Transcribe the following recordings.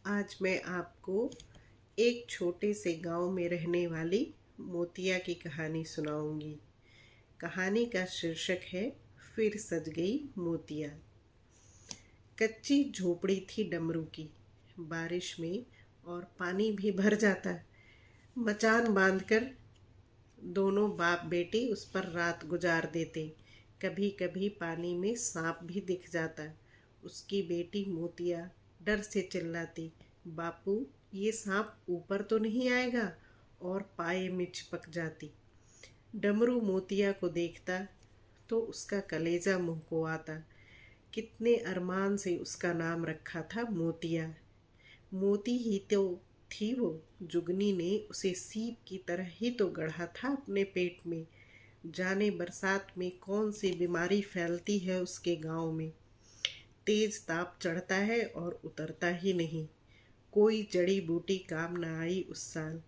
आज मैं आपको एक छोटे से गांव में रहने वाली मोतिया की कहानी सुनाऊंगी। कहानी का शीर्षक है फिर सज गई मोतिया। कच्ची झोपड़ी थी डमरू की। बारिश में और पानी भी भर जाता। मचान बांधकर दोनों बाप बेटी उस पर रात गुजार देते। कभी कभी पानी में सांप भी दिख जाता। उसकी बेटी मोतिया डर से चिल्लाती, बापू ये सांप ऊपर तो नहीं आएगा, और पाए में चिपक जाती। डमरू मोतिया को देखता तो उसका कलेजा मुंह को आता। कितने अरमान से उसका नाम रखा था मोतिया। मोती ही तो थी वो। जुगनी ने उसे सीप की तरह ही तो गढ़ा था अपने पेट में। जाने बरसात में कौन सी बीमारी फैलती है उसके गांव में। तेज ताप चढ़ता है और उतरता ही नहीं। कोई जड़ी बूटी काम न आई उस साल।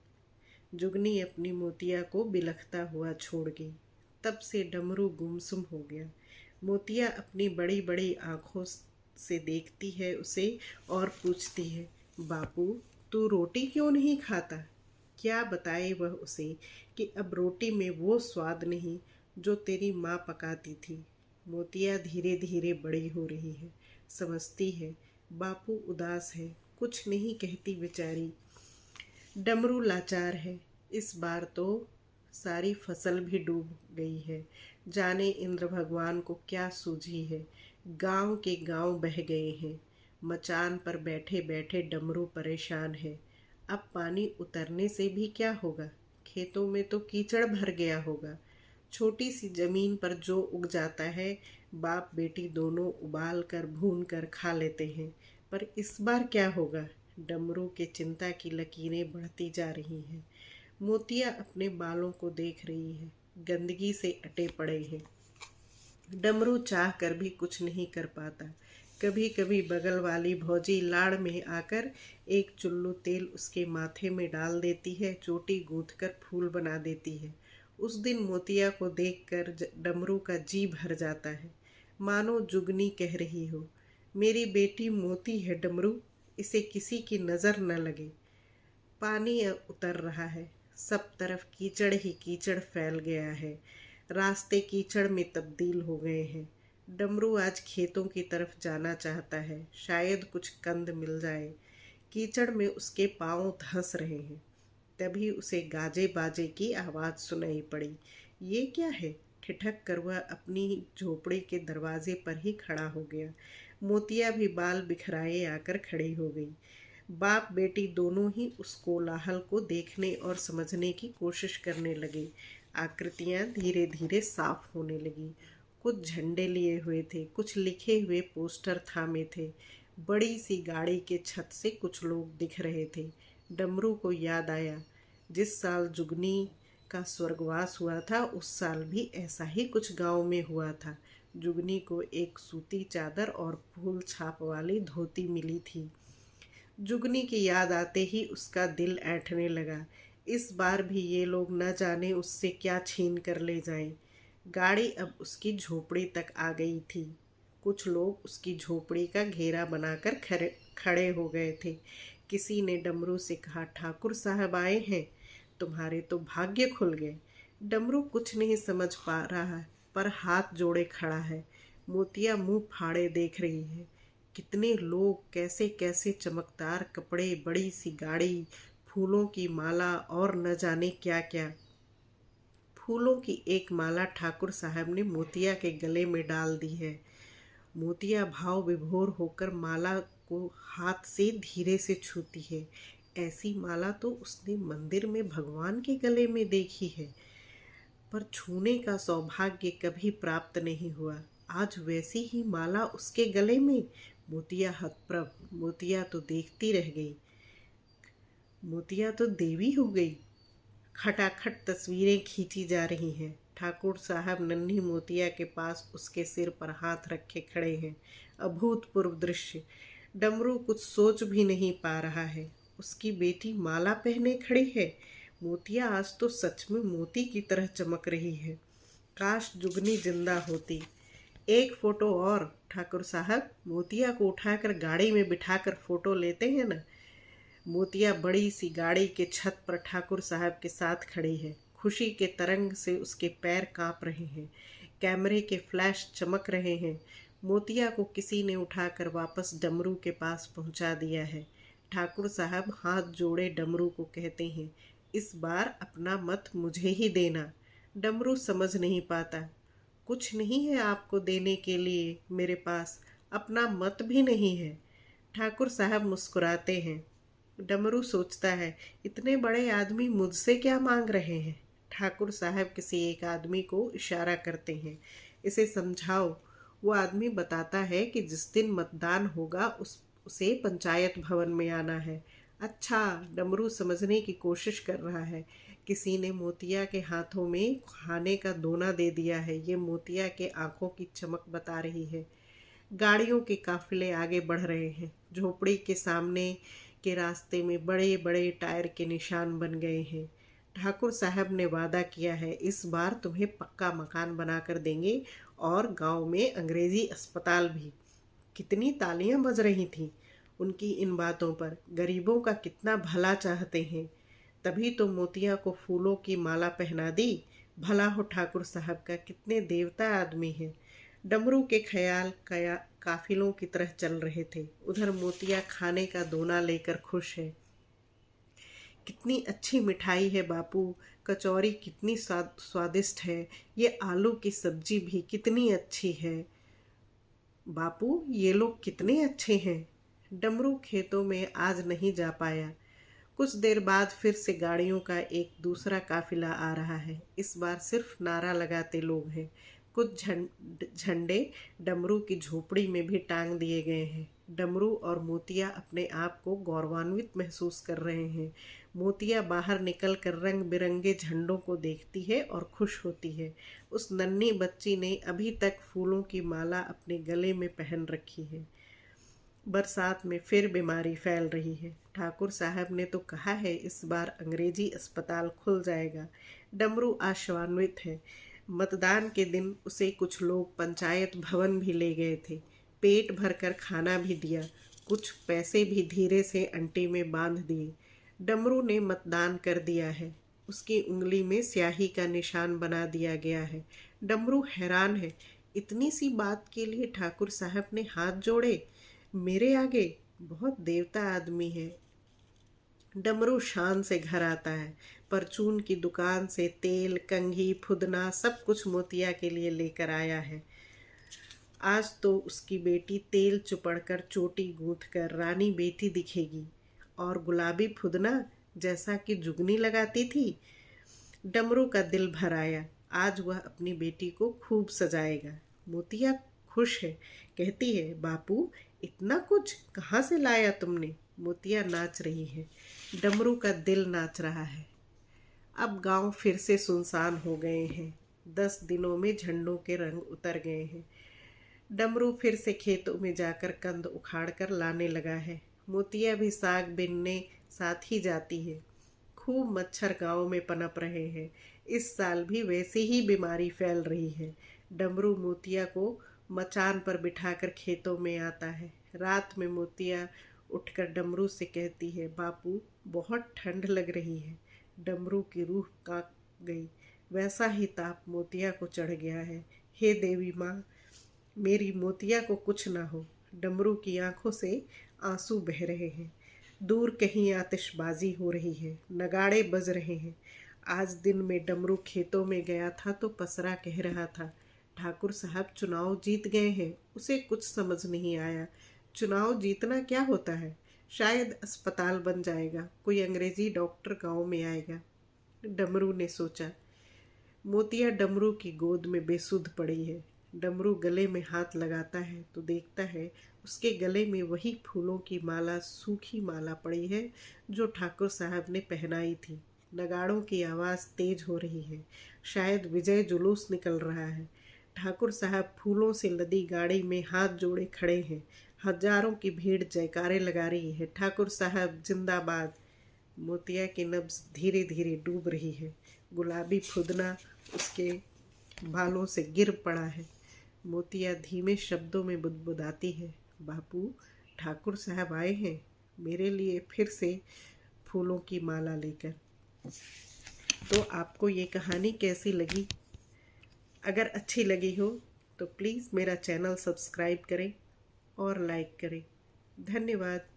जुगनी अपनी मोतिया को बिलखता हुआ छोड़ गई। तब से डमरू गुमसुम हो गया। मोतिया अपनी बड़ी बड़ी आंखों से देखती है उसे और पूछती है, बापू तू रोटी क्यों नहीं खाता। क्या बताए वह उसे कि अब रोटी में वो स्वाद नहीं जो तेरी माँ पकाती थी। मोतिया धीरे धीरे बड़ी हो रही है। समझती है बापू उदास है, कुछ नहीं कहती बेचारी। डमरू लाचार है। इस बार तो सारी फसल भी डूब गई है। जाने इंद्र भगवान को क्या सूझी है। गांव के गांव बह गए हैं। मचान पर बैठे बैठे डमरू परेशान है। अब पानी उतरने से भी क्या होगा। खेतों में तो कीचड़ भर गया होगा। छोटी सी जमीन पर जो उग जाता है बाप बेटी दोनों उबाल कर भून कर खा लेते हैं। पर इस बार क्या होगा। डमरू के चिंता की लकीरें बढ़ती जा रही हैं। मोतिया अपने बालों को देख रही है। गंदगी से अटे पड़े हैं। डमरू चाह कर भी कुछ नहीं कर पाता। कभी कभी बगल वाली भौजी लाड़ में आकर एक चुल्लू तेल उसके माथे में डाल देती है, चोटी गूंथ कर फूल बना देती है। उस दिन मोतिया को देखकर डमरू का जी भर जाता है। मानो जुगनी कह रही हो, मेरी बेटी मोती है डमरू, इसे किसी की नज़र न लगे। पानी उतर रहा है। सब तरफ कीचड़ ही कीचड़ फैल गया है। रास्ते कीचड़ में तब्दील हो गए हैं। डमरू आज खेतों की तरफ जाना चाहता है। शायद कुछ कंद मिल जाए। कीचड़ में उसके पांव धंस रहे हैं। तभी उसे गाजे बाजे की आवाज़ सुनाई पड़ी। ये क्या है। ठिठक कर वह अपनी झोपड़ी के दरवाजे पर ही खड़ा हो गया। मोतिया भी बाल बिखराए आकर खड़ी हो गई। बाप बेटी दोनों ही उस कोलाहल को देखने और समझने की कोशिश करने लगे। आकृतियां धीरे धीरे साफ होने लगी। कुछ झंडे लिए हुए थे, कुछ लिखे हुए पोस्टर थामे थे। बड़ी सी गाड़ी के छत से कुछ लोग दिख रहे थे। डमरू को याद आया, जिस साल जुगनी का स्वर्गवास हुआ था उस साल भी ऐसा ही कुछ गांव में हुआ था। जुगनी को एक सूती चादर और फूल छाप वाली धोती मिली थी। जुगनी की याद आते ही उसका दिल ऐंठने लगा। इस बार भी ये लोग न जाने उससे क्या छीन कर ले जाएं। गाड़ी अब उसकी झोपड़ी तक आ गई थी। कुछ लोग उसकी झोपड़ी का घेरा बनाकर खड़े हो गए थे। किसी ने डमरू से कहा, ठाकुर साहब आए हैं, तुम्हारे तो भाग्य खुल गए। डमरू कुछ नहीं समझ पा रहा है, पर हाथ जोड़े खड़ा है। मोतिया मुंह फाड़े देख रही है। कितने लोग, कैसे कैसे चमकदार कपड़े, बड़ी सी गाड़ी, फूलों की माला और न जाने क्या क्या। फूलों की एक माला ठाकुर साहब ने मोतिया के गले में डाल दी है। मोतिया भाव विभोर होकर माला को हाथ से धीरे से छूती है। ऐसी माला तो उसने मंदिर में भगवान के गले में देखी है, पर छूने का सौभाग्य कभी प्राप्त नहीं हुआ। आज वैसी ही माला उसके गले में। मोतिया हतप्रभ। मोतिया तो देखती रह गई। मोतिया तो देवी हो गई। खटाखट तस्वीरें खींची जा रही हैं। ठाकुर साहब नन्ही मोतिया के पास उसके सिर पर हाथ रखे खड़े हैं। अभूतपूर्व दृश्य। डमरू कुछ सोच भी नहीं पा रहा है। उसकी बेटी माला पहने खड़ी है। मोतिया आज तो सच में मोती की तरह चमक रही है। काश जुगनी जिंदा होती। एक फोटो और ठाकुर साहब। मोतिया को उठाकर गाड़ी में बिठाकर फोटो लेते हैं ना। मोतिया बड़ी सी गाड़ी के छत पर ठाकुर साहब के साथ खड़ी है। खुशी के तरंग से उसके पैर कांप रहे हैं। कैमरे के फ्लैश चमक रहे हैं। मोतिया को किसी ने उठाकर वापस डमरू के पास पहुंचा दिया है। ठाकुर साहब हाथ जोड़े डमरू को कहते हैं, इस बार अपना मत मुझे ही देना। डमरू समझ नहीं पाता। कुछ नहीं है आपको देने के लिए मेरे पास, अपना मत भी नहीं है। ठाकुर साहब मुस्कुराते हैं। डमरू सोचता है, इतने बड़े आदमी मुझसे क्या मांग रहे हैं। ठाकुर साहब किसी एक आदमी को इशारा करते हैं, इसे समझाओ। वो आदमी बताता है कि जिस दिन मतदान होगा उसे पंचायत भवन में आना है। अच्छा, डमरू समझने की कोशिश कर रहा है। किसी ने मोतिया के हाथों में खाने का दोना दे दिया है। ये मोतिया के आंखों की चमक बता रही है। गाड़ियों के काफिले आगे बढ़ रहे हैं। झोपड़ी के सामने के रास्ते में बड़े बड़े टायर के निशान बन गए हैं। ठाकुर साहब ने वादा किया है, इस बार तुम्हें पक्का मकान बनाकर देंगे और गांव में अंग्रेजी अस्पताल भी। कितनी तालियां बज रही थीं उनकी इन बातों पर। गरीबों का कितना भला चाहते हैं। तभी तो मोतिया को फूलों की माला पहना दी। भला हो ठाकुर साहब का, कितने देवता आदमी हैं। डमरू के ख्याल काफिलों की तरह चल रहे थे। उधर मोतिया खाने का दोना लेकर खुश है। कितनी अच्छी मिठाई है बापू, कचौरी कितनी स्वादिष्ट है। ये आलू की सब्जी भी कितनी अच्छी है। बापू, ये लोग कितने अच्छे हैं। डमरू खेतों में आज नहीं जा पाया। कुछ देर बाद फिर से गाड़ियों का एक दूसरा काफिला आ रहा है। इस बार सिर्फ नारा लगाते लोग हैं। कुछ झंडे डमरू की झोपड़ी में भी टांग दिए गए हैं। डमरू और मोतिया अपने आप को गौरवान्वित महसूस कर रहे हैं। मोतिया बाहर निकलकर रंग बिरंगे झंडों को देखती है और खुश होती है। उस नन्ही बच्ची ने अभी तक फूलों की माला अपने गले में पहन रखी है। बरसात में फिर बीमारी फैल रही है। ठाकुर साहब ने तो कहा है इस बार अंग्रेजी अस्पताल खुल जाएगा। डमरू आशान्वित है। मतदान के दिन उसे कुछ लोग पंचायत भवन भी ले गए थे। पेट भरकर खाना भी दिया। कुछ पैसे भी धीरे से अंटी में बांध दिए। डमरू ने मतदान कर दिया है। उसकी उंगली में स्याही का निशान बना दिया गया है। डमरू हैरान है। इतनी सी बात के लिए ठाकुर साहब ने हाथ जोड़े मेरे आगे। बहुत देवता आदमी है। डमरू शान से घर आता है। परचून की दुकान से तेल, कंघी, फुदना सब कुछ मोतिया के लिए लेकर आया है। आज तो उसकी बेटी तेल चुपड़कर चोटी गूंथकर रानी बेटी दिखेगी। और गुलाबी फुदना जैसा कि जुगनी लगाती थी। डमरू का दिल भर आया। आज वह अपनी बेटी को खूब सजाएगा। मोतिया खुश है। कहती है, बापू, इतना कुछ कहाँ से लाया तुमने। मोतिया नाच रही है। डमरू का दिल नाच रहा है। अब गांव फिर से सुनसान हो गए हैं। 10 दिनों में झंडों के रंग उतर गए हैं। डमरू फिर से खेतों में जाकर कंद उखाड़ कर लाने लगा है। मोतिया भी साग बिनने साथ ही जाती है। खूब मच्छर गांव में पनप रहे हैं। इस साल भी वैसी ही बीमारी फैल रही है। डमरू मोतिया को मचान पर बिठाकर खेतों में आता है। रात में मोतिया उठकर डमरू से कहती है, बापू, बहुत ठंड लग रही है। डमरू की रूह कांप गई। वैसा ही ताप मोतिया को चढ़ गया है। हे देवी माँ, मेरी मोतिया को कुछ ना हो। डमरू की आंखों से आंसू बह रहे हैं। दूर कहीं आतिशबाजी हो रही है। नगाड़े बज रहे हैं। आज दिन में डमरू खेतों में गया था तो पसरा कह रहा था, ठाकुर साहब चुनाव जीत गए हैं। उसे कुछ समझ नहीं आया। चुनाव जीतना क्या होता है। शायद अस्पताल बन जाएगा। कोई अंग्रेजी डॉक्टर गांव में आएगा। डमरू ने सोचा। मोतिया डमरू की गोद में बेसुध पड़ी है। डमरू गले में हाथ लगाता है तो देखता है उसके गले में वही फूलों की माला, सूखी माला पड़ी है जो ठाकुर साहब ने पहनाई थी। नगाड़ों की आवाज़ तेज हो रही है। शायद विजय जुलूस निकल रहा है। ठाकुर साहब फूलों से लदी गाड़ी में हाथ जोड़े खड़े हैं। हजारों की भीड़ जयकारे लगा रही है, ठाकुर साहब जिंदाबाद। मोतिया की नब्ज धीरे धीरे डूब रही है। गुलाबी फुदना उसके बालों से गिर पड़ा है। मोतिया धीमे शब्दों में बुदबुदाती है, बापू, ठाकुर साहब आए हैं। मेरे लिए फिर से फूलों की माला लेकर। तो आपको ये कहानी कैसी लगी? अगर अच्छी लगी हो तो प्लीज़ मेरा चैनल सब्सक्राइब करें और लाइक करें। धन्यवाद।